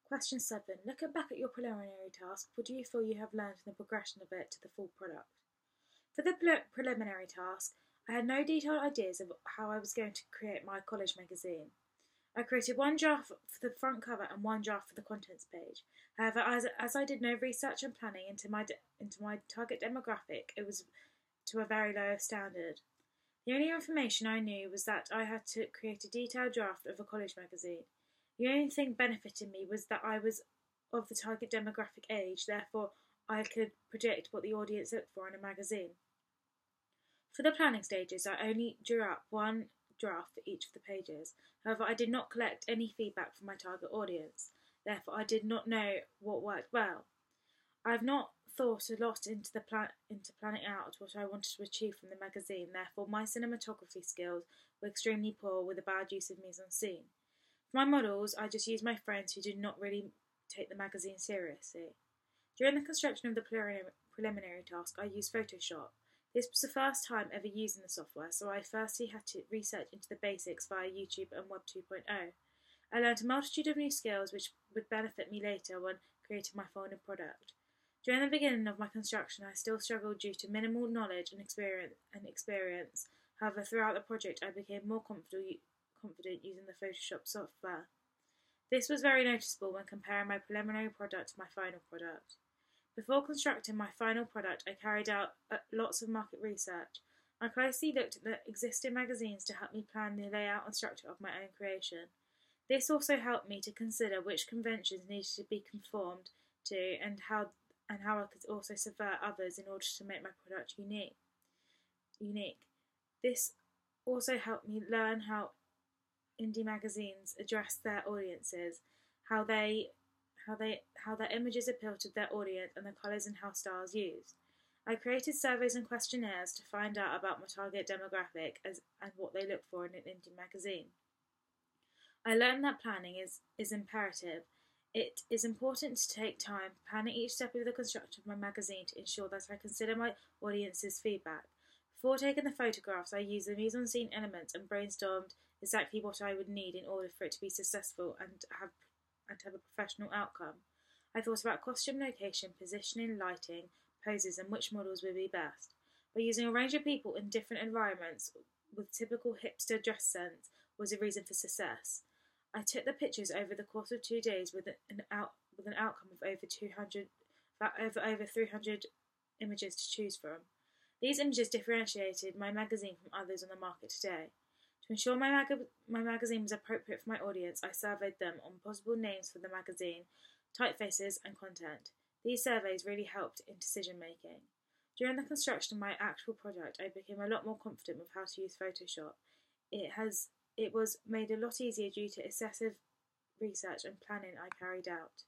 Question 7. Looking back at your preliminary task, what do you feel you have learned in the progression of it to the full product? For the preliminary task, I had no detailed ideas of how I was going to create my college magazine. I created one draft for the front cover and one draft for the contents page. However, as I did no research and planning into my target demographic, it was to a very low standard. The only information I knew was that I had to create a detailed draft of a college magazine. The only thing benefiting me was that I was of the target demographic age, therefore I could predict what the audience looked for in a magazine. For the planning stages, I only drew up one draft for each of the pages. However, I did not collect any feedback from my target audience. Therefore, I did not know what worked well. I have not thought a lot into planning out what I wanted to achieve from the magazine. Therefore, my cinematography skills were extremely poor with a bad use of mise-en-scene. For my models, I just used my friends who did not really take the magazine seriously. During the construction of the preliminary task, I used Photoshop. This was the first time ever using the software, so I firstly had to research into the basics via YouTube and Web 2.0. I learned a multitude of new skills which would benefit me later when creating my final product. During the beginning of my construction, I still struggled due to minimal knowledge and experience. However, throughout the project, I became more confident using the Photoshop software. This was very noticeable when comparing my preliminary product to my final product. Before constructing my final product, I carried out lots of market research. I closely looked at the existing magazines to help me plan the layout and structure of my own creation. This also helped me to consider which conventions needed to be conformed to and how I could also subvert others in order to make my product unique. This also helped me learn how indie magazines address their audiences, how their images appeal to their audience, and the colours and house styles used. I created surveys and questionnaires to find out about my target demographic and what they look for in an indie magazine. I learned that planning is imperative. It is important to take time planning each step of the construction of my magazine to ensure that I consider my audience's feedback. Before taking the photographs, I used the mise-en-scene elements and brainstormed exactly what I would need in order for it to be successful and have a professional outcome. I thought about costume location, positioning, lighting, poses, and which models would be best. By using a range of people in different environments with typical hipster dress sense was a reason for success. I took the pictures over the course of 2 days with an outcome of over 300 images to choose from. These images differentiated my magazine from others on the market today. To ensure my magazine was appropriate for my audience, I surveyed them on possible names for the magazine, typefaces, and content. These surveys really helped in decision making. During the construction of my actual product, I became a lot more confident with how to use Photoshop. It was made a lot easier due to excessive research and planning I carried out.